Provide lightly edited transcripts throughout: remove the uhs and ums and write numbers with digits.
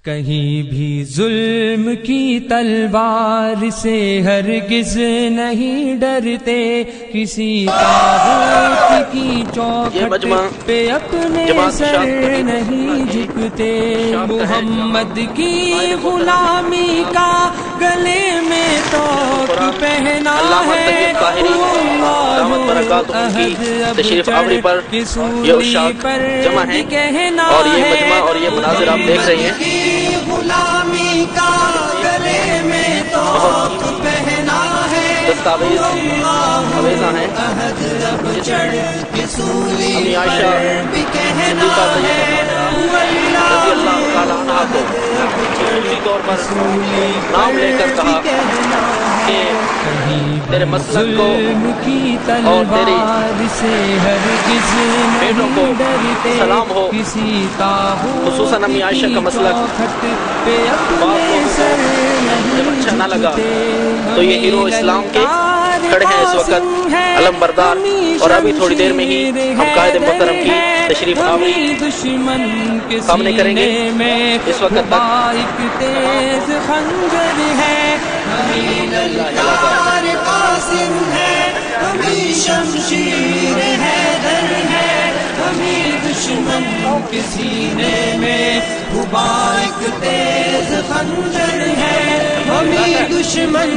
کہیں بھی ظلم کی تلوار سے ہرگز نہیں ڈرتے، کسی طاغوت کی چوکھٹ پہ اپنے سر نہیں جھکتے، محمد کی غلامی کا گلے میں توق پہنا ہے، تشریف آوری پر یہ اشاق جمع ہیں اور یہ مجمع اور یہ مناظر آپ دیکھ رہے ہیں، غلامی کا گلے میں توق پہنا ہے، دستاویز اویزاں ہیں، امی عائشہ صدیقہ طیبہ رضی اللہ تعالیٰ عنہ کو خصوصی طور پر نام لے کر کہا کہ تیرے مسلک کو اور تیری بیٹوں کو سلام ہو، خصوصاً امی عائشہ کا مسلک باپ کو جب اچھا نہ لگا تو یہ ہیرو اسلام کے کھڑے ہیں اس وقت علم بردار، اور ابھی تھوڑی دیر میں ہی ہم قائد محترم کی تشریف آوری سامنے کریں گے۔ اس وقت تک تیز خنجر ہے، قاسم ہے، ہمیں شمشیر حیدر ہے، ہمیں دشمن کے سینے میں مبارک تیز خنجر ہے، ہمیں دشمن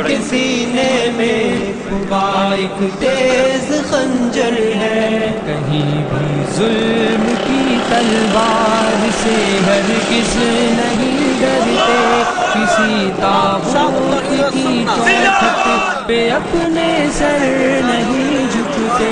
کے سینے میں مبارک تیز خنجر ہے، کہیں بھی ظلم کی تلوار سے ہرگز نہیں ڈرتے، کسی طاغوت کی چوکھٹ پہ اپنے سر نہیں جھکتے،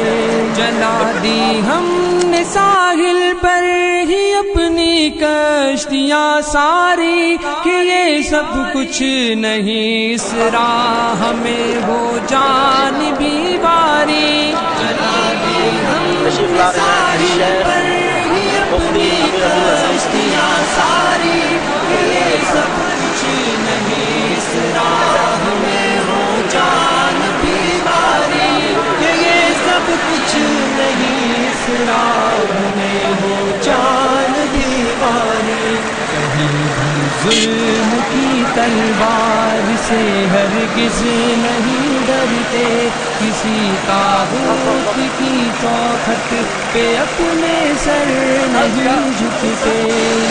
جلا دی ہم نے ساحل پر ہی اپنی کشتیاں ساری، کہ یہ سب کچھ نہیں اس راہ میں ہو جان بھی باری، جلا دی ہم نے ساحل پر ہی اپنی کشتیاں ساری، کہ یہ سب کچھ نہیں اس راہ میں ہو جان بھی باری، کہ یہ سب کچھ نہیں اس راہ میں ہو جان بھی باری، کہیں بھی ظلم کی تلوار سے ہرگز نہیں ڈرتے، کسی طاغوت کی چوکھٹ پہ اپنے سر نہیں جھکتے،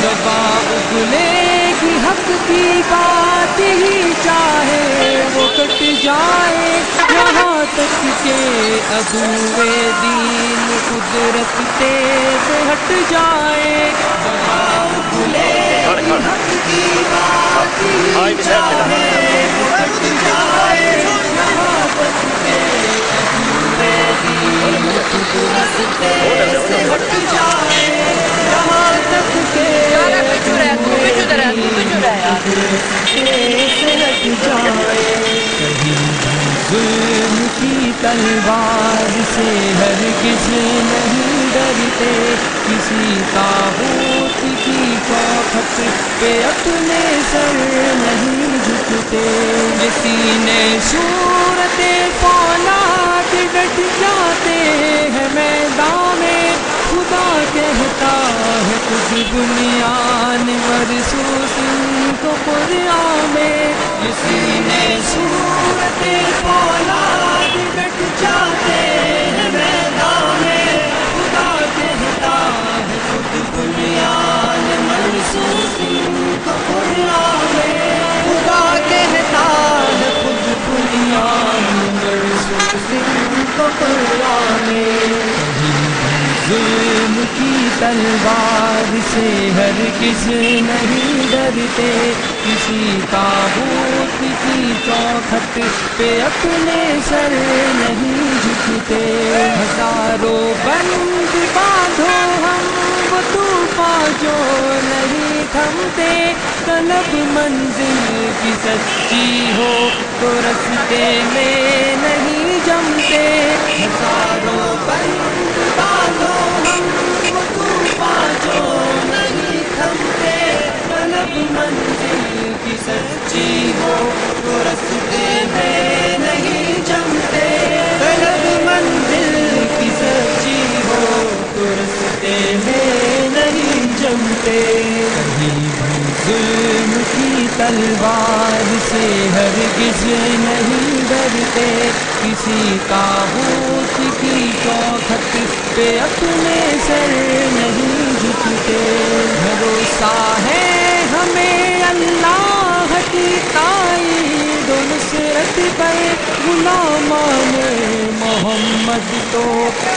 وفا اگلے کی حق کی بات ہی چاہے وہ کٹ جائے، یہاں تک کہ عدوِ دین قدرت تیز ہٹ جائے، وفا اگلے کی حق کی بات ہی چاہے وہ کٹ جائے، یہاں تک کہ عدوِ دین قدرت تیز ہٹ جائے، یہاں تک کہ ظلم کی تلوار سے ہرگز نہیں ڈرتے، کسی طاغوت کی چوکھٹ پہ اپنے سر نہیں جھکتے، سینے صورت فولاد ڈٹ جاتے ہیں میدان میں، خدا کہتا ہے کچھ بنیان مرصوص کو قرآن میں، سینے صورت فولاد ڈٹ جاتے ہیں میدان میں، خدا کہتا ہے خود بنیان مرصوص کو قرآن میں، خدا کہتا ہے خود بنیان مرصوص کو قرآن میں، ظلم کی تلوار سے ہرگز نہیں ڈرتے، کسی طاغوت کی چوکھٹ پہ اپنے سر نہیں جھکتے، ہزاروں بند باندھو ہم وہ طوفان جو نہیں تھمتے، طلب منزل کی سچی ہو تو رستے میں نہیں جمتے، ہزاروں بند باندھو ہم وہ طوفان جو نہیں تھمتے، طلب منزل کی سچی ہو تو رستے میں نہیں جمتے، طلب منزل کی سچی ہو تو رستے میں نہیں جمتے، کہیں بھی ظلم کی تلوار سے ہرگز نہیں ڈرتے، کسی طاغوت کی چوکھٹ پہ اپنے سر نہیں جھکتے۔ بھروسہ ہے ہمیں اللہ کی تائید و نصرت پر، غلامان محمد تو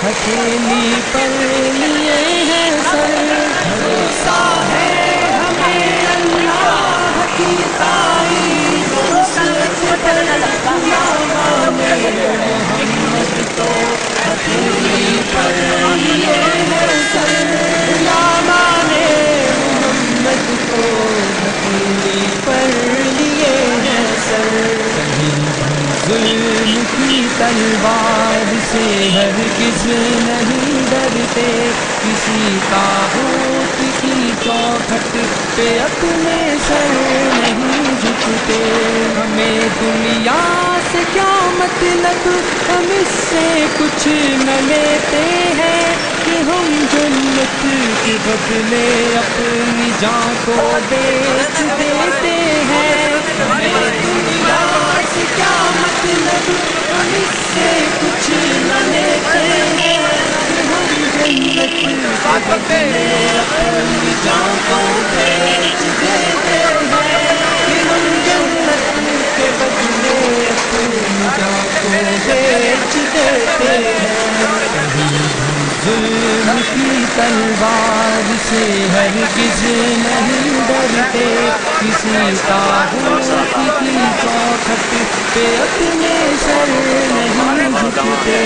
ہتھیلی پر لیے ہیں سر۔ بھروسہ ہے ہمیں اللہ کی تائید و نصرت پر، غلامان محمد تو ہتھیلی پر لیے ہیں سر۔ غلامان محمد کو ہتھیلی پر لیے ہیں سر۔ ظلم کی تلوار سے ہرگز نہیں ڈرتے، کسی طاغوت کی چوکھٹ پہ اپنے سر نہیں جھکتے۔ ہمیں دنیا سے کیا مطلب، ہم اس سے کچھ نہ لیتے ہیں، کہ ہم جنت کے بدلے اپنی جان کو بیچ دیتے ہیں۔ ہمیں دنیا سے کیا مطلب، ہم اس سے کچھ نہ لیتے ہیں، کہ ہم جنت کے بدلے اپنی جان کو بیچ دیتے ہیں، کہ ہم جنت کے بدلے اپنی جان کو بیچ دیتے ہیں۔ ظلم کی تلوار سے ہرگز نہیں ڈرتے، کسی طاغوت کی چوکھٹ پہ اپنے سر نہیں جھکتے۔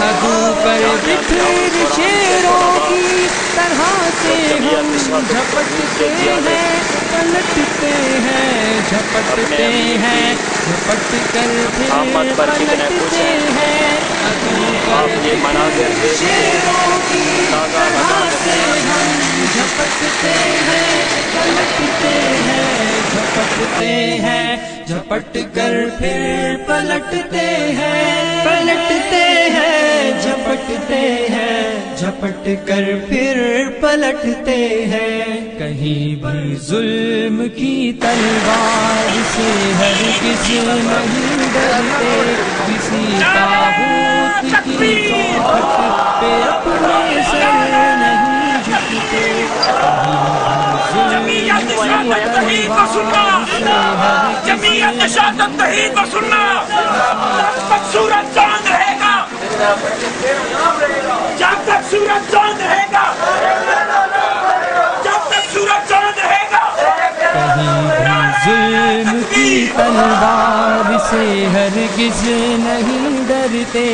ابو پر بکھر شیروں کی طرح سے ہم جھپٹتے ہیں، پلٹتے ہیں، جھپٹتے ہیں، جھپٹ کر پھر پلٹتے ہیں۔ ابو پر بکھر شیروں کی طرح سے ہم جھپٹتے ہیں، پلٹتے ہیں، جھپٹتے ہیں، جھپٹ کر پھر پلٹتے ہیں، پلٹتے ہیں، جھپٹتے ہیں، جھپٹ کر پھر پلٹتے ہیں۔ کہیں بھی ظلم کی تلوار سے ہرگز نہیں ڈرتے، کسی طاغوت کی چوکھٹ پہ اپنے سر نہیں جھکتے۔ جمعیت توحید کو سننا، جمعیت شہادت توحید کو سننا، جب تک سورج چاند رہے گا، جب تک سورج چاند رہے گا، جب تک سورج چاند رہے گا۔ ظلم کی تلوار سے ہرگز نہیں ڈرتے،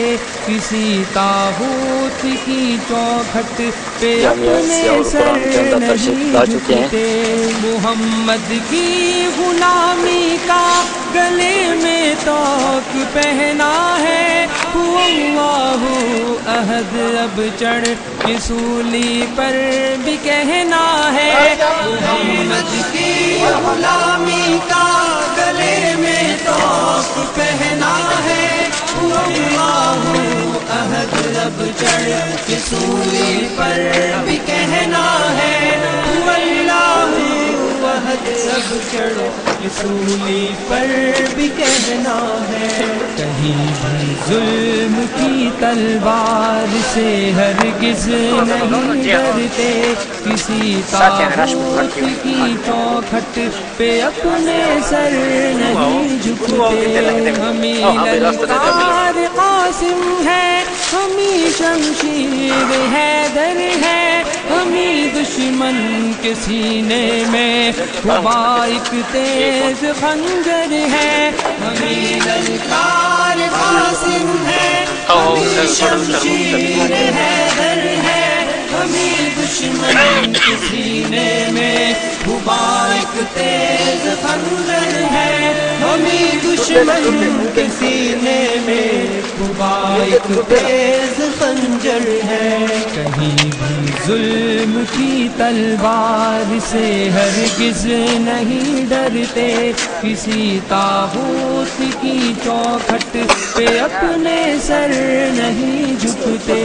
کسی طاغوت کی چوکھٹ پہ اپنے سر نہیں جھکتے۔ محمد کی غلامی کا گلے میں طوق پہنا ہے، اللہ احد اب چڑھ کے سولی پر بھی کہنا ہے۔ محمد کی غلامی کا گلے میں طوق پہنا ہے، اللہ احد اب چڑھ کے سولی پر بھی کہنا ہے، اللہ احد اب چڑھ کے سولی پر بھی کہنا ہے۔ کہیں بھی ظلم کی تلوار سے ہرگز نہیں ڈرتے، کسی طاغوت کی چوکھٹ پہ اپنے سر نہیں جھکتے۔ ہمیں للکار قاسم ہے، ہمیں شمشیر حیدر ہے، ہمیں دشمن کے سینے میں خدا ایک تیز خنجر ہے۔ ہمیں للکار قاسم ہے، ہمیں شمشیر حیدر ہے، ہمیں دشمن کے سینے میں خدا ایک تیز خنجر ہے، ہمیں دشمن کے سینے میں خدا ایک تیز خنجر ہے۔ کہیں بھی ظلم کی تلوار سے ہرگز نہیں ڈرتے، کسی طاغوت کی چوکھٹ پہ اپنے سر نہیں جھکتے۔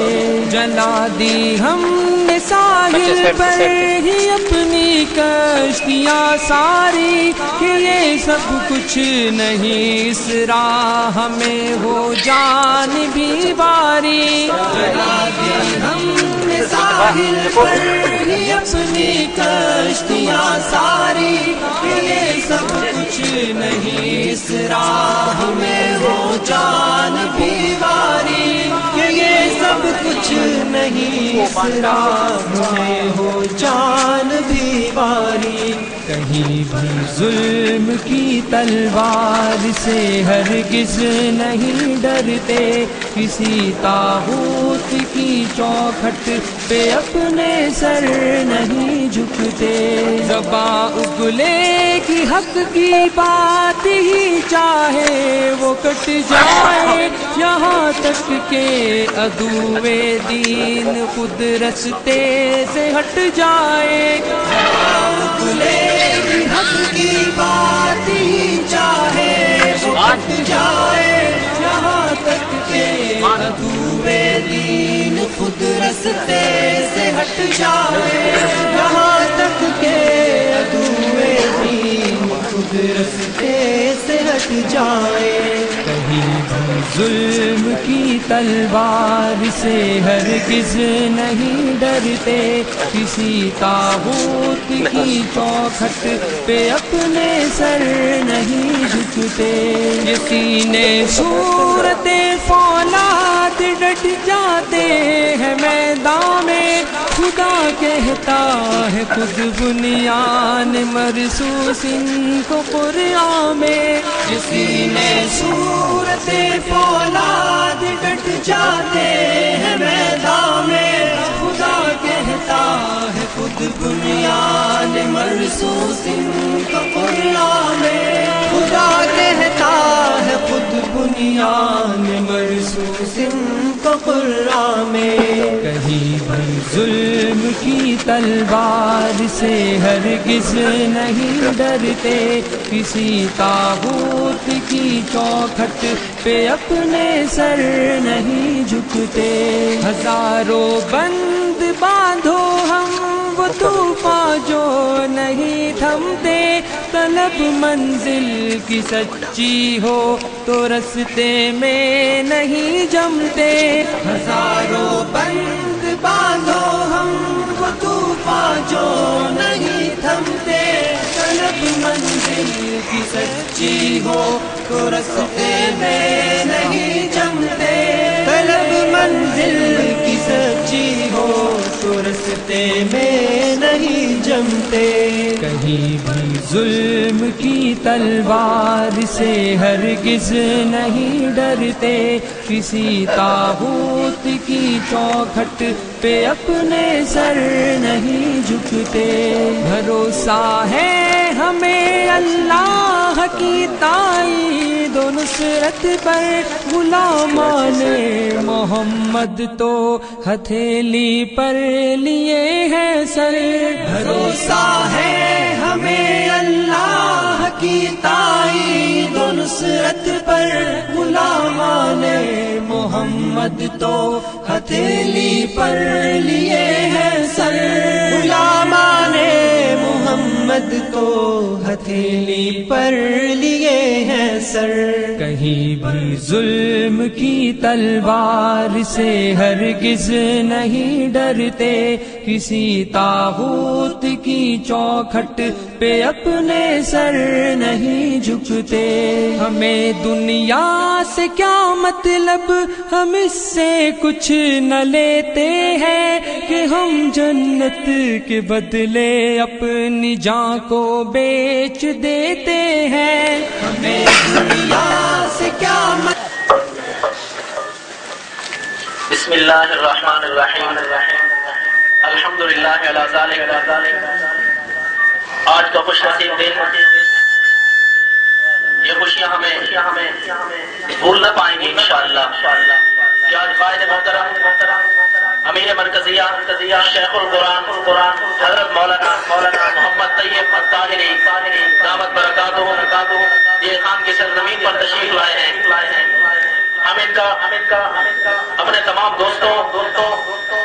جلا دی ہم نے ساحل پر ہی اپنی کشتیاں ساری کہ یہ سب کچھ نہیں اس راہ میں ہو جان بھی باری ہم نے ساحل پر ہی اپنی کشتیاں ساری کہ یہ سب کچھ نہیں اس راہ میں ہو جان بھی باری کہ یہ سب کچھ نہیں اس راہ میں ہو جان بھی باری کہیں بھی ظلم کی تلوار سے ہرگز نہیں ڈرتے کسی طاغوت کی چوکھٹ پہ اپنے سر نہیں جھکتے زباں اگلے کی حق کی بات ہی چاہے وہ کٹ جائے یہاں تک کہ عدوِ دین خود رستے سے ہٹ جائے حق کی بات ہی چاہے وہ ہٹ جائے یہاں تک کہ عدوِ دین خود رستے سے ہٹ جائے یہاں تک کہ عدوِ دین خود رستے سے ہٹ جائے کہیں بھی ظلم کی تلوار سے ہرگز نہیں ڈرتے کسی طاغوت کی چوکھٹ پہ اپنے سر نہیں جھکتے یہ سینے صورت فولاد ڈٹ جاتے ہیں میدان میں خدا کہتا ہے خود بنیان مرصوص ان کو قرآن میں جس سینے صورت فولاد ڈٹ جاتے ہیں میدان میں خدا کہتا ہے خود بنیان مرصوص ان کو قرآن میں خدا کہتا ہے خود بنیان مرصوص ان کو قرآن میں کہیں بھی ظلم کی تلوار سے ہرگز نہیں ڈرتے کسی طاغوت کی چوکھٹ پہ اپنے سر نہیں جھکتے ہزاروں بند باندھو ہم وہ طوفان جو نہیں تھمتے طلب منزل کی سچی ہو تو رستے میں نہیں جمتے ہزاروں بند باندھو ہم وہ طوفان جو نہیں تھمتے طلب منزل کی سچی ہو تو رستے میں نہیں جمتے طلب منزل کی سچی ہو تو رستے میں نہیں جمتے کہیں بھی ظلم کی تلوار سے ہرگز نہیں ڈرتے کسی طاغوت کی چوکھٹ پہ اپنے سر نہیں جھکتے بھروسہ ہے ہمیں اللہ کی تائید و نصرت پر غلامان محمد تو ہتھیلی پر لیے ہیں سر بھروسہ ہے ہمیں اللہ کی تائید و نصرت پر غلامان محمد تو ہتھیلی پر لیے ہیں سر غلامان محمد تو ہتھیلی پر لیے ہیں سر کہیں بھی ظلم کی تلوار سے ہرگز نہیں ڈرتے کسی طاغوت کی چوکھٹ پہ اپنے سر نہیں جھکتے ہمیں دنیا سے کیا مطلب ہم اس سے کچھ نہ لیتے ہیں کہ ہم جنت کے بدلے اپنی جان کو بیچ دیتے ہیں ہمیں دنیا سے کیا بسم اللہ الرحمن الرحیم الحمدللہ علی ذالک آج کا خوش نصیب دن یہ خوشیاں ہمیں بھول نہ پائیں گے انشاءاللہ کہ آج قائد محترم امیر مرکزیہ شیخ القرآن حضرت مولانا محمد طیب طاہری دامت برکاتہ یہ خان کی سرزمین پر تشریف لائے ہیں ہم ان کا اپنے تمام دوستوں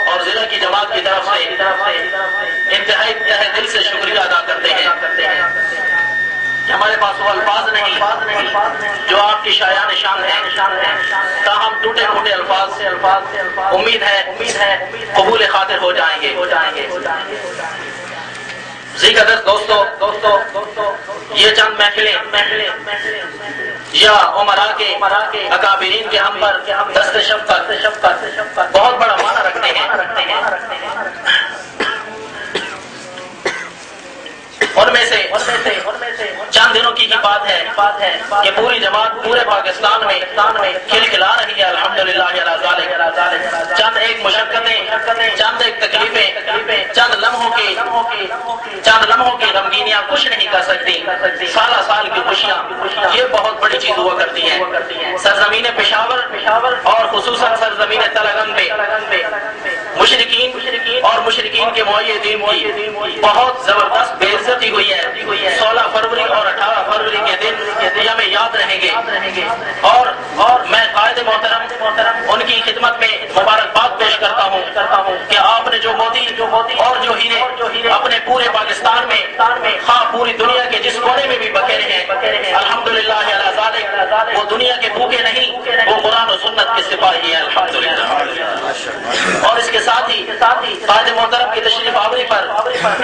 اور ضلع کی جماعت کی طرف سے انتہائی تہ دل سے شکریہ ادا کرتے ہیں. ہمارے پاس وہ الفاظ نہیں جو آپ کی شایان شان ہیں، تاہم ٹوٹے پھوٹے الفاظ سے امید ہے قبول خاطر ہو جائیں گے. قدر دوستو، یہ چند محفلیں یا عمراء کے اکابرین کے ہم پر دست شفقت بہت بڑا معنی رکھتے ہیں. ان میں سے چند دنوں کی ہی بات ہے کہ پوری جماعت پورے پاکستان میں کھلکھلا رہی ہے الحمدللہ علی ذالک. چند ایک مشقتیں، چند ایک تکلیفیں، چند لمحوں کی غمگینیاں کچھ نہیں کر سکتی. سال کی خوشیاں یہ بہت بڑی چیز ہوا کرتی ہیں. سرزمین پشاور اور خصوصاً سرزمین تلنگانہ پہ مشرکین کے معیدین کی بہت زبردست بے عزتی ہوئی ہے. 16 فروری اور 18 فروری کے دن یہ ہمیں یاد رہیں گے. اور میں قائد محترم ان کی خدمت میں مبارکباد پیش کرتا ہوں کہ آپ نے جو موتی اور جو ہیرے اپنے پورے پاکستان میں پوری دنیا کے جس کونے میں بھی بکھیرے ہیں الحمدللہ علی ذالک، وہ دنیا کے بھوکے نہیں، وہ قرآن و سنت کے سپاہی ہیں الحمدللہ. اور اس کے ساتھ ہی قائد محترم کی تشریف آوری پر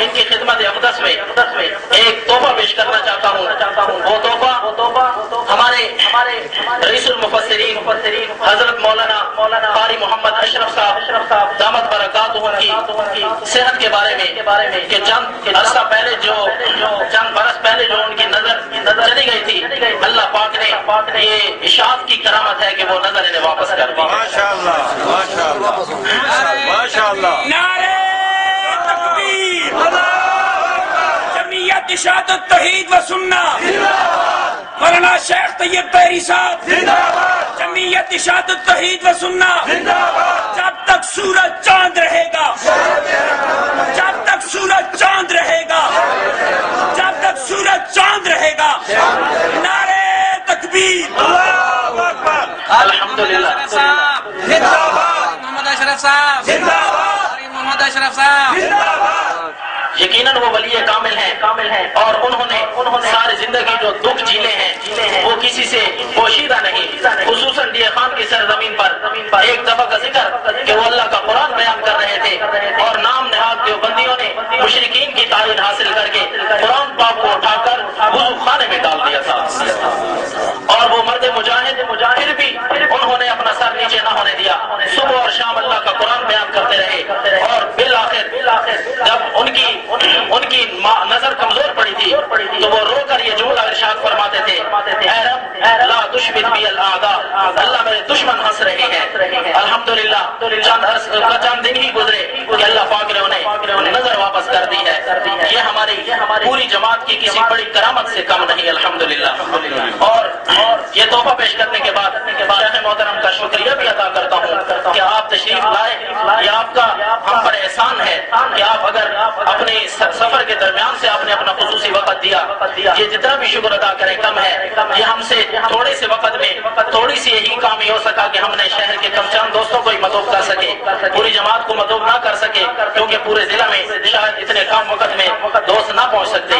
ان کی خدمت اقدس میں ایک تحفہ پیش کرنا چاہتا ہوں. وہ تحفہ ہمارے رئیس المفسرین حضرت مولانا قاری محمد اشرف صاحب دامت برکاتہ کی صحت کے بارے میں کہ چند عرصہ پہلے چند برس پہلے جو ان کی نظر چلی گئی تھی، اللہ پاک نے یہ اشاعت کی کرامت ہے کہ وہ نظر انہیں واپس کر دی. ماشاءاللہ ماشاءاللہ. نعرہ تکبیر. جمعیت اشاعت التوحید و سنت. مولانا شیخ طیب طاہری صاحب. جمعیت اشاعت التوحید و سنت. جب تک سورج چاند رہے گا، جب تک سورج چاند رہے گا، جب تک سورج چاند رہے گا. نعرہ تکبیر. اللہ اکبر. الحمدللہ. محمد اشرف صاحب زندہ باد. محمد اشرف صاحب یقیناً وہ ولی کامل ہیں اور انہوں نے ساری زندگی جو دکھ جھیلے ہیں وہ کسی سے پوشیدہ نہیں. خصوصاً ڈی خان کی سرزمین پر ایک دفعہ کا ذکر کہ وہ اللہ کا قرآن بیان کر رہے تھے اور نام نہاد دیوبندیوں نے مشرکین کی تعین حاصل کر کے قرآن پاک کو اٹھا کر وضو خانے میں ڈال دیا تھا. اور وہ مرد مجاہد پھر بھی انہوں نے اپنا سر نیچے نہ ہونے دیا. صبح اور شام اللہ کا قرآن بیان کرتے رہے اور بالآخر جب ان کی نظر کمزور پڑی تھی تو وہ رو کر یہ جملہ ارشاد فرماتے تھے، اے رب لا تشمت بی الاعداء، اللہ میرے دشمن ہنس رہے ہیں. الحمدللہ چند دن ہی گزرے کہ اللہ پاک نے انہیں نظر واپس کر دی ہے. یہ ہماری پوری جماعت کی کسی بڑی کرامت سے کم نہیں الحمدللہ. اور یہ تحفہ پیش کرنے کے بعد شیخ محترم کا شکریہ بھی ادا کرتا ہوں کہ آپ تشریف لائے. یہ آپ کا ہم پر احسان ہے کہ آپ اگر اپنے سفر کے درمیان سے آپ نے اپنا خصوصی وقت دیا، یہ جتنا بھی شکر ادا کریں کم ہے. یہ ہم سے تھوڑے سے وقت میں تھوڑی سی یہی کام ہی ہو سکا کہ ہم نے شہر کے کم چند دوستوں کو ہی مدعو کر سکے، پوری جماعت کو مدعو نہ کر سکے کیونکہ پورے ضلع میں شاید اتنے کم وقت میں دوست نہ پہنچ سکتے.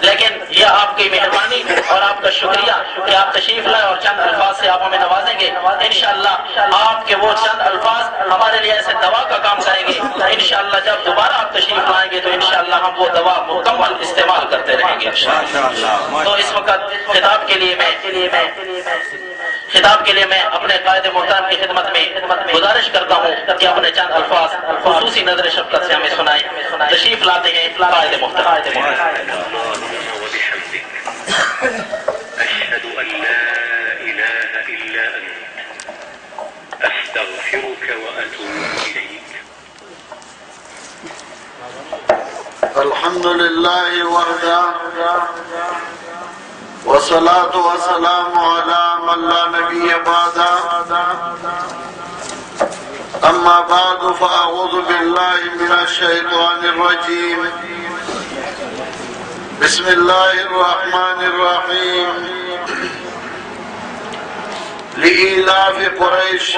لیکن یہ آپ کی مہربانی اور آپ کا شکریہ کہ آپ تشریف لائے اور چند الفاظ سے آپ ہمیں نوازیں گے. انشاءاللہ آپ کے وہ چند الفاظ ہمارے لیے ایسے دوا کا کام کریں گے. انشاءاللہ جب دوبارہ آپ تشریف لائیں گے تو انشاءاللہ ہم وہ دوا مکمل استعمال کرتے رہیں گے. تو اس وقت خطاب کے لیے میں اپنے قائد محترم کی خدمت میں گزارش کرتا ہوں کہ اپنے چند الفاظ خصوصی نظر شفقت سے ہمیں سنائیں. تشریف لاتے ہیں قائد محترم. أشهد أن لا إله إلا أنت أستغفرك وأتوب إليك. الحمد لله وحده والصلاة والسلام على من لا نبي بعده. أما بعد فأعوذ بالله من الشيطان الرجيم. بسم الله الرحمن الرحيم. لإيلاف قريش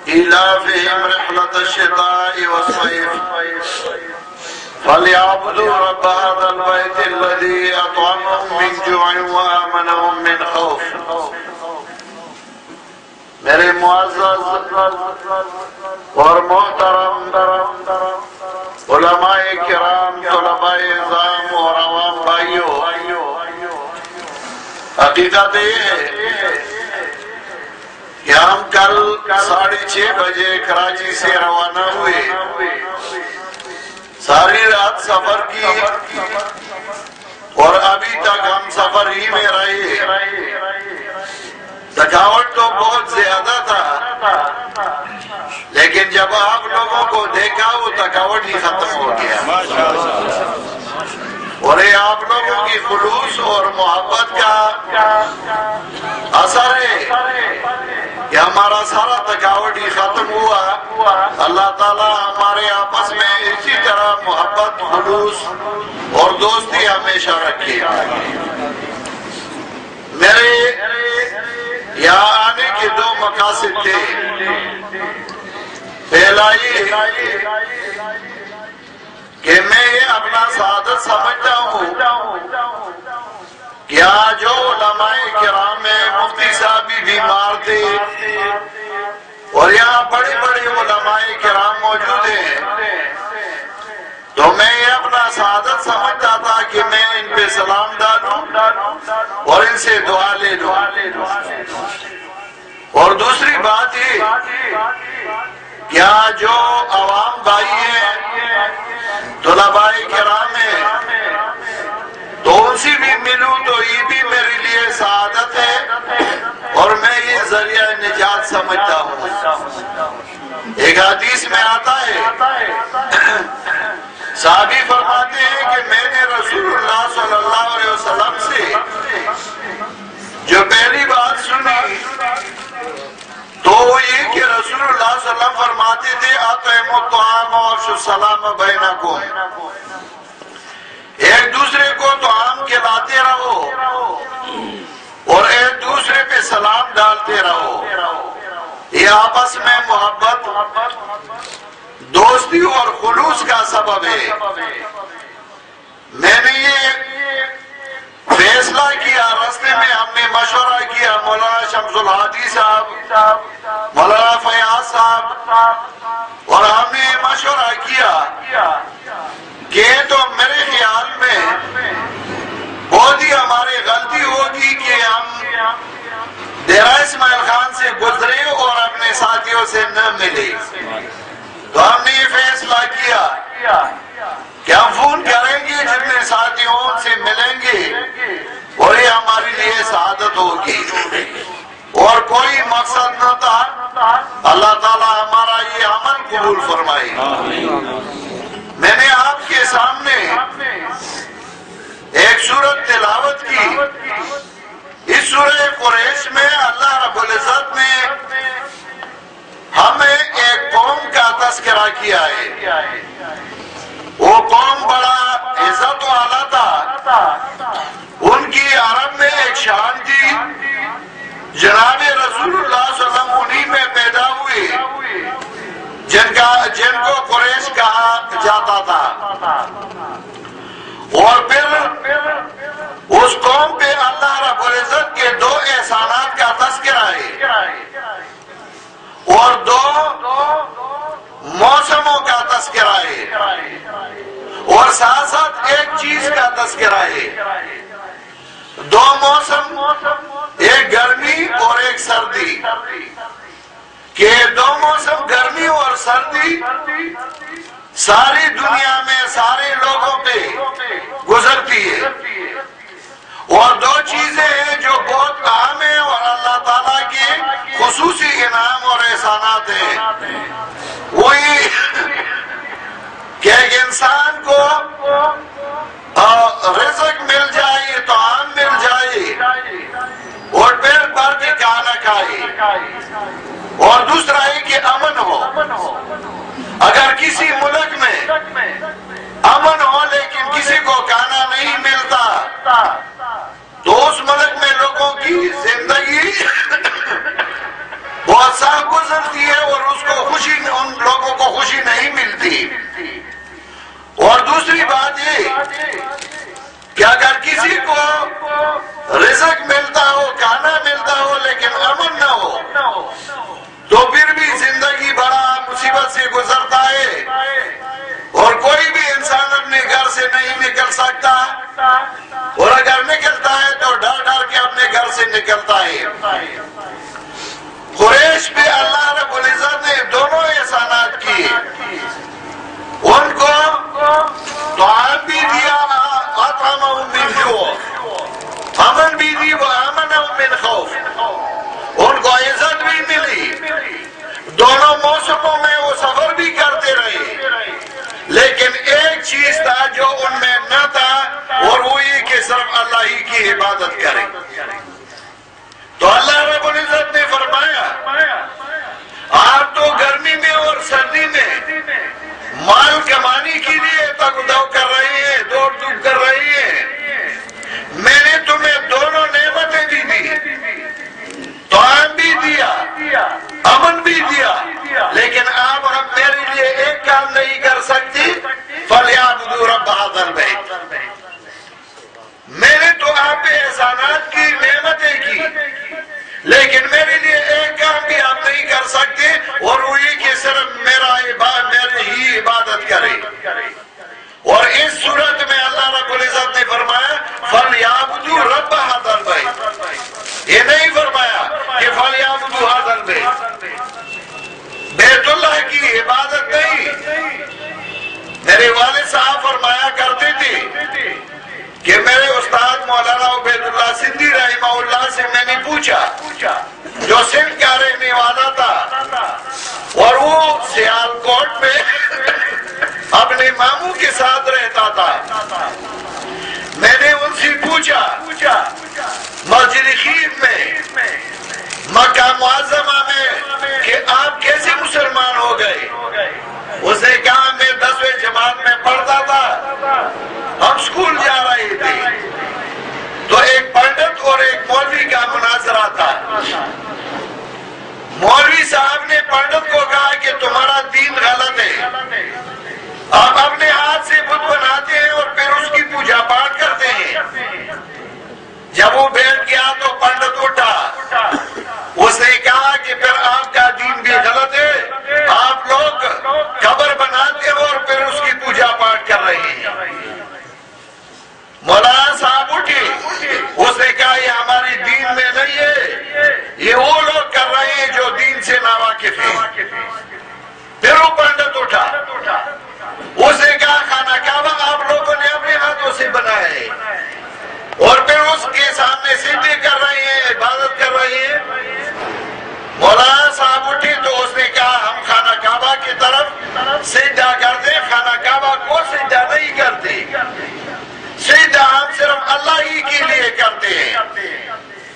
إيلافهم رحلة الشتاء والصيف فليعبدوا رب هذا البيت الذي أطعمهم من جوع وآمنهم من خوف. میرے معزز اور محترم علماء کرام، طلباء اعظام اور عوام بھائیوں، حقیقت یہ ہے کہ ہم کل 6:30 بجے کراچی سے روانہ ہوئے، ساری رات سفر کی اور ابھی تک ہم سفر ہی میں رہے۔ تھکاوٹ تو بہت زیادہ تھا، لیکن جب آپ لوگوں کو دیکھا وہ تھکاوٹ ہی ختم ہو گیا۔ اور یہ آپ لوگوں کی خلوص اور محبت کا اثر ہے کہ ہمارا سارا تھکاوٹ ہی ختم ہوا۔ اللہ تعالیٰ ہمارے آپس میں اسی طرح محبت، خلوص اور دوستی ہمیشہ رکھے۔ میرے یہاں آنے کے 2 مقاصد تھے۔ پہلا یہ کہ میں یہ اپنا سعادت سمجھتا ہوں کہ آج جو علماء کرام میں مفتی صاحب بھی بیمار تھے اور یہاں بڑے بڑے علماء کرام موجود ہیں، تو میں یہ اپنا سعادت سمجھتا تھا کہ میں ان پہ سلام ڈالوں اور ان سے دعا لے لوں۔ اور دوسری بات یہ کہ آج جو عوام بھائی ہیں، طلباء کرام ہیں، تو ان سے بھی ملوں تو یہ بھی میرے لیے سعادت ہے اور میں یہ ذریعہ نجات سمجھتا ہوں۔ ایک حدیث میں آتا ہے، صحابی فرماتے ہیں کہ میں نے رسول اللہ صلی اللہ علیہ وسلم سے جو پہلی بات سنی تو وہ یہ کہ رسول اللہ صلی اللہ علیہ وسلم فرماتے تھے اطعموا الطعام وافشوا السلام بینکم، ایک دوسرے کو طعام کھلاتے رہو اور ایک دوسرے پہ سلام ڈالتے رہو۔ یہ آپس میں محبت، دوستی اور خلوص کا سبب ہے۔ میں نے یہ فیصلہ کیا، راستے میں ہم نے مشورہ کیا، مولانا شمس الحادی صاحب، مولانا فیاض صاحب، اور ہم نے مشورہ کیا کہ تو میرے خیال میں بہت ہی ہماری غلطی ہوگی کہ ہم ڈیرہ اسماعیل خان سے گزرے اور اپنے ساتھیوں سے نہ ملے۔ تو ہم نے یہ فیصلہ کیا کہ ہم فون کریں گے، جتنے ساتھیوں سے ملیں گے اور یہ ہمارے لیے سعادت ہوگی۔ اور کوئی مقصد نہ تھا، اللہ تعالیٰ ہمارا یہ عمل قبول فرمائے۔ میں نے آپ کے سامنے ایک سورت تلاوت کی۔ اس سورہ قریش میں اللہ رب العزت نے ہمیں ایک قوم کا تذکرہ کیا ہے۔ وہ قوم بڑا عزت والا تھا، ان کی عرب میں ایک شان تھی، جناب رسول اللہ صلی اللہ علیہ وسلم انہی میں پیدا ہوئے جن کو قریش کہا جاتا تھا۔ اور پھر اس قوم پہ اللہ رب العزت کے 2 احسانات کا تذکرہ ہے اور 2 موسموں کا تذکرہ ہے اور ساتھ ساتھ ایک چیز کا تذکرہ ہے۔ 2 موسم، ایک گرمی اور ایک سردی، کہ 2 موسم گرمی اور سردی ساری دنیا میں سارے لوگوں پہ گزرتی ہے۔ اور 2 چیزیں ہیں جو بہت اہم ہیں اور اللہ تعالیٰ کے خصوصی انعام اور احسانات ہیں۔ وہ یہ کہ ایک انسان کو رزق مل جائے، طعام مل جائے اور پیٹ بھر کے کھانا کھائے، اور دوسرا ہے کہ امن ہو۔ اگر کسی ملک میں امن ہو لیکن کسی کو کھانا نہیں ملتا تو اس ملک میں لوگوں کی زندگی دوسری بات یہ کہ اگر کسی کو رزق ملتا ہو، کھانا ملتا ہو، لیکن امن نہ ہو تو پھر بھی زندگی بڑا مصیبت سے گزرتا ہے، اور کوئی بھی انسان اپنے گھر سے نہیں نکل سکتا، اور اگر نکلتا ہے تو ڈر ڈر کے اپنے گھر سے نکلتا ہے۔ قریش پہ اللہ رب العزت نے دونوں احسانات کیے، ان کو طعام بھی دیا، اطعمہم من جوع، امن بھی دی، وآمنہم من خوف، ان کو عزت بھی ملی، دونوں موسموں میں وہ سفر بھی کرتے رہے، لیکن ایک چیز تھا جو ان میں نہ تھا، اور وہ یہ کہ صرف اللہ ہی کی عبادت کریں۔ تو اللہ رب العزت نے فرمایا آپ تو گرمی میں اور سردی میں مال کمانے کے لیے تگدو کر رہے ہیں، دوڑ دھوپ کر رہے ہیں، میں نے تمہیں دونوں نعمتیں بھی دی، طعام بھی دیا، امن بھی دیا، لیکن آپ میرے لیے ایک کام نہیں کر سکتی، فَلْيَعْبُدُوا رَبَّ هَذَا الْبَيْتِ، میں نے تو آپ پہ احسانات کی، نعمتیں کی، لیکن میرے لیے ایک کام بھی آپ نہیں کر سکتے، اور وہ یہ کہ صرف میرے ہی عبادت کرے۔ اور اس صورت میں اللہ رب العزت نے فرمایا فَلْيَعْبُدُوا رَبَّ هَذَا الْبَيْتِ، یہ نہیں فرمایا کہ فَلْيَعْبُدُوا هَذَا الْبَيْتِ، بیت اللہ کی عبادت نہیں۔ میرے والد صاحب فرمایا کرتے تھے کہ میرے استاد مولانا عبید اللہ سندھی رحمہ اللہ سے میں نے پوچھا، جو سندھ کا رہنے والا تھا اور وہ سیالکوٹ میں اپنے ماموں کے ساتھ رہتا تھا، میں نے ان سے پوچھا مسجد خیف میں، مکہ معظمہ میں، کہ آپ کیسے مسلمان ہو گئے؟ اس نے کہا میں 10ویں جماعت میں پڑھتا تھا، ہم اسکول جا رہے تھے تو ایک پنڈت اور ایک مولوی کا مناظرہ تھا، مولوی صاحب نے پنڈت کو کہا کہ تمہارا دین غلط ہے، آپ اپنے ہاتھ سے بت بناتے ہیں اور پھر اس کی پوجا پاٹ کرتے ہیں۔ جب وہ بیٹھ گیا تو پنڈت اٹھا، اس نے کہا کہ پھر آپ کا دین بھی غلط ہے، آپ لوگ قبر بناتے ہیں اور پھر اس کی پوجا پاٹ کر رہے ہیں۔ مولانا صاحب اٹھے، اس نے کہا یہ ہمارے دین میں نہیں ہے، یہ وہ لوگ کر رہے ہیں جو دین سے ناواقف ہیں۔ پھر وہ پنڈت اٹھا، اس نے کہا خانہ کعبہ آپ لوگوں نے اپنے ہاتھوں سے بنایا ہے اور پھر اس کے سامنے سجدے کر رہے ہیں، عبادت کر رہے ہیں۔ مولانا صاحب اٹھے تو اس نے کہا ہم خانہ کعبہ کی طرف سجدہ کرتے، خانہ کعبہ کو سجدہ نہیں کرتے، سجدہ ہم صرف اللہ ہی کے لیے کرتے ہیں۔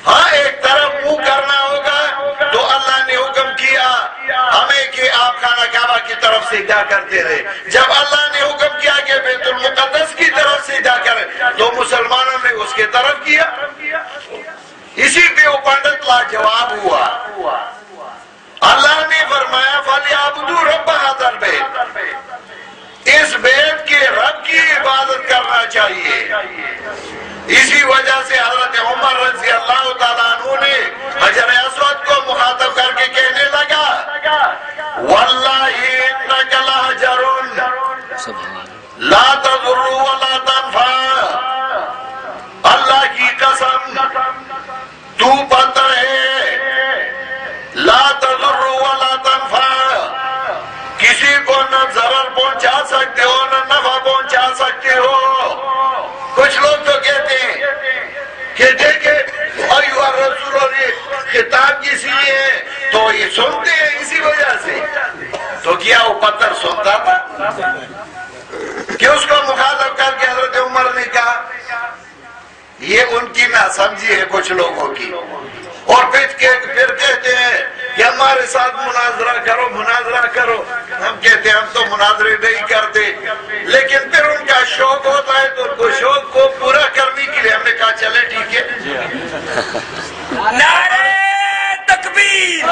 ہاں ایک طرف منہ کرنا ہوگا تو اللہ نے حکم کیا ہمیں کہ آپ خانہ کعبہ کی طرف سجدہ کرتے رہے، جب اللہ نے حکم کیا کہ بیت المقدس کی طرف سجدہ کریں تو مسلمانوں نے اس کی طرف کیا۔ اسی پہ وہ پنڈت لاجواب ہوا۔ اللہ نے فرمایا فَلْيَعْبُدُوا رَبَّ هَذَا الْبَيْتِ، اس بیت کے رب کی عبادت کرنا چاہیے۔ اسی وجہ سے حضرت عمر رضی اللہ تعالیٰ عنہ نے حجر اسود کو مخاطب کر کے کہنے لگا وَاللَّهِ إِنَّكَ لَحَجَرٌ لَا تَضُرُّ وَلَا تَنْفَعُ، اللہ کی قسم تو پتھر ہے، لا تضر ولا تنفع، کسی کو نہ ضرر پہنچا سکتے ہو نہ نفع پہنچا سکتے ہو۔ کچھ لوگ تو کہتے ہیں کہ دیکھیں ایوہ الرسول، اور یہ خطاب کسی ہے تو یہ سنتے ہیں اسی وجہ سے، تو کیا وہ پتھر سنتا تھا کہ اس کو مخاطب کر کے حضرت عمر نے کہا؟ یہ ان کی ناسمجھی ہے کچھ لوگوں کی، اور پھر کہتے ہیں کہ ہمارے ساتھ مناظرہ کرو مناظرہ کرو، ہم کہتے ہیں ہم تو مناظرے نہیں کرتے، لیکن پھر ان کا شوق ہوتا ہے تو ان کو شوق کو پورا کرنے کے لیے ہم نے کہا چلے ٹھیک ہے۔ نعرہ تکبیر،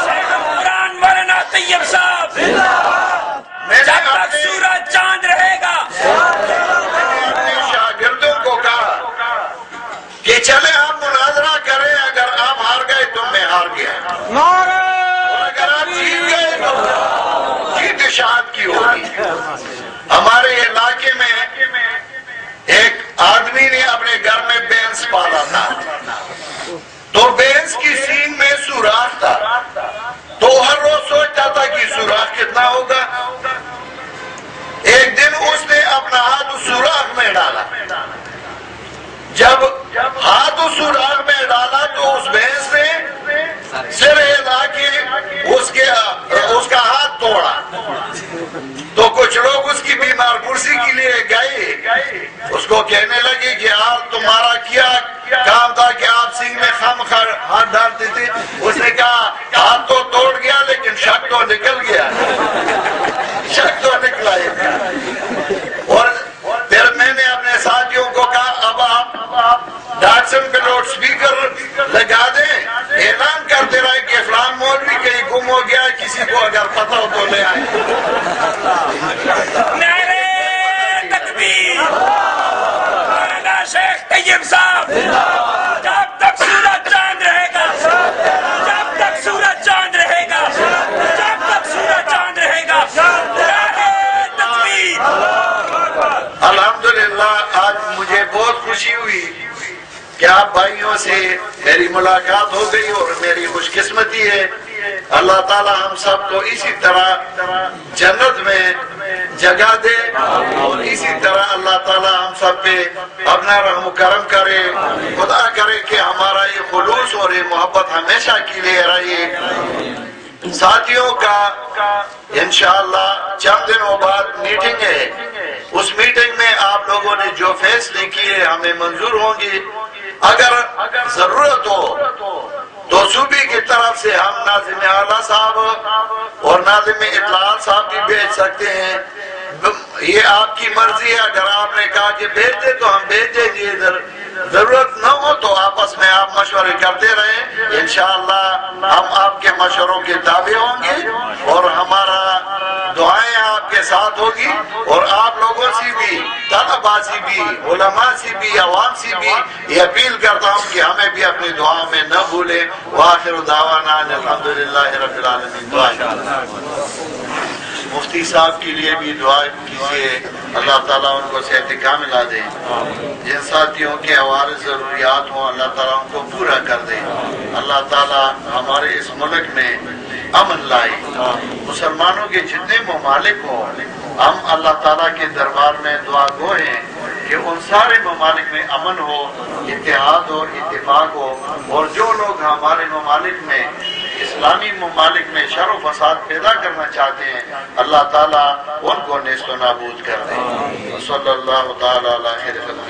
شیخ قرآن مولانا طیب صاحب، جب تک سورج چاند رہے گا ہمارے علاقے میں ایک آدمی نے اپنے گھر میں بینس پالا تھا، تو بینس کی سینگ میں سوراخ تھا، تو ہر روز سوچتا تھا کہ سوراخ کتنا ہوگا۔ ایک دن اس نے اپنا ہاتھ اس سوراخ میں ڈالا، جب ہاتھ اس سوراخ میں ڈالا تو اس بھینس نے سر ہلا کے اس کا ہاتھ توڑا۔ تو کچھ لوگ اس کی بیمار پرسی کے لیے گئے، اس کو کہنے لگے کہ آپ تمہارا کیا کام تھا کہ آپ سینگ میں خام ہاتھ ڈالتے تھے؟ اس نے کہا ہاتھ تو توڑ گیا لیکن شک تو نکل گیا، شک تو نکلا ہے۔ اور پھر میں نے اپنے ساتھیوں کو کہا اب آپ ڈاٹسن پہ لاؤڈ سپیکر لگا دیں، اعلان کرتے رہے کہ فلان مولوی کہیں گم ہو گیا، کسی کو اگر پتہ ہو تو لے آئے۔ نعرہ تکبیر، مولانا شیخ طیب صاحب، جب تک سورج چاند رہے گا، جب تک سورج چاند رہے گا، جب تک سورج چاند رہے گا، نعرہ تکبیر۔ الحمدللہ آج مجھے بہت خوشی ہوئی کہ آپ بھائیوں سے میری ملاقات ہو گئی، اور میری خوش قسمتی ہے اللہ تعالی ہم سب کو اسی طرح جنت میں جگہ دے، اور اسی طرح اللہ تعالی ہم سب پہ اپنا رحم و کرم کرے۔ خدا کرے کہ ہمارا یہ خلوص اور یہ محبت ہمیشہ کے لیے رہے۔ ساتھیوں کا انشاءاللہ چند دنوں بعد میٹنگ ہے، اس میٹنگ میں آپ لوگوں نے جو فیصلے کیے ہمیں منظور ہوں گے۔ اگر ضرورت ہو تو صوبے کی طرف سے ہم ناظم اعلیٰ صاحب اور ناظم اطلاعات صاحب بھی بھیج سکتے ہیں، یہ آپ کی مرضی ہے۔ اگر آپ نے کہا کہ بھیج دے تو ہم بھیج دیں گے، ضرورت نہ ہو تو آپس میں آپ مشورے کرتے رہیں، انشاءاللہ ہم آپ کے مشوروں کے تابع ہوں گے، اور ہمارا دعائیں آپ کے ساتھ ہوگی، اور آپ لوگوں سے بھی، طلباء سے بھی، علماء سے بھی، عوام سے بھی یہ اپیل کرتا ہوں کہ ہمیں بھی اپنی دعاؤں میں نہ بھولیں۔ وآخر دعوانا الحمدللہ رب العالمین۔ دعا مفتی صاحب کے لیے بھی دعا کیجیے، اللہ تعالیٰ ان کو صحت کاملہ دے، جن ساتھیوں کے عوارض ضروریات ہوں اللہ تعالیٰ ان کو پورا کر دے، اللہ تعالیٰ ہمارے اس ملک میں امن لائے، مسلمانوں کے جتنے ممالک ہوں ہم اللہ تعالیٰ کے دربار میں دعا گو ہیں کہ ان سارے ممالک میں امن ہو، اتحاد ہو، اتفاق ہو، اور جو لوگ ہمارے ممالک میں اسلامی ممالک میں شر و فساد پیدا کرنا چاہتے ہیں اللہ تعالیٰ ان کو نیست و نابود کر دے۔ صلی اللہ تعالیٰ علیہ وسلم۔